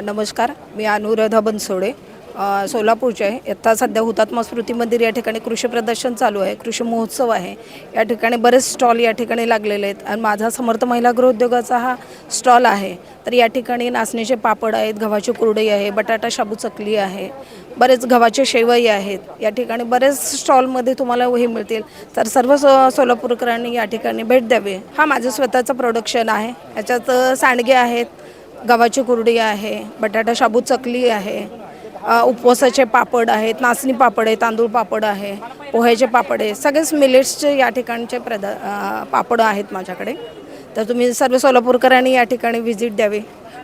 नमस्कार, मी अनुराधा बनसोडे सोलापूरचे आहे. आता सध्या हुतात्मा स्मृती मंदिर या ठिकाणी कृषी प्रदर्शन चालू आहे, कृषी महोत्सव आहे. या ठिकाणी बरेच स्टॉल या ठिकाणी लागलेले आहेत आणि माझा समर्थ महिला गृहोद्योगाचा हा स्टॉल आहे. तर या ठिकाणी नाचणीचे पापड आहेत, गव्हाची कुरडई आहे, बटाटा शाबू चकली आहे, बरेच गव्हाचे शेवई आहेत. या ठिकाणी बरेच स्टॉलमध्ये तुम्हाला हे मिळतील. तर सर्व सोलापूरकरांनी या ठिकाणी भेट द्यावी. हा माझं स्वतःचं प्रोडक्शन आहे. याच्यात सांडगे आहेत, गव्हाची कुरडई आहे, बटाटा शाबू चकली आहे, उपवासाचे पापड आहेत, नाचणी पापड आहे, तांदूळ पापड आहे, पोह्याचे पापड आहे. सगळेच मिलेट्सचे या ठिकाणचे पापड आहेत माझ्याकडे. तर तुम्ही सर्व सोलापूरकरांनी या ठिकाणी व्हिजिट द्यावी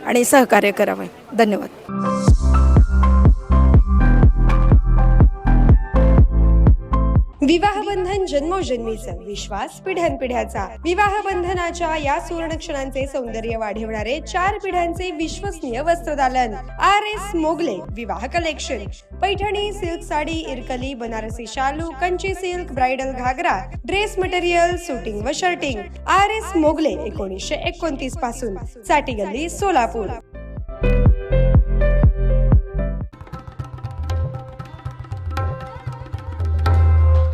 आणि सहकार्य करावे. धन्यवाद. विवाह बंधन जन्मोजन्मीचा विश्वास पिढ्यानपिढ्याचा. विवाह बंधनाच्या या सुवर्ण क्षणांचे सौंदर्य वाढवणारे 4 पिढ्यांचे विश्वसनीय वस्त्रदालन RS मोगले विवाह कलेक्शन. पैठणी, सिल्क साडी, इरकली, बनारसी शालू, कंची सिल्क, ब्राइडल घागरा, ड्रेस मटेरियल, सुटिंग व शर्टिंग. RS मोगले 1929 पासून, साठी गल्ली, सोलापूर.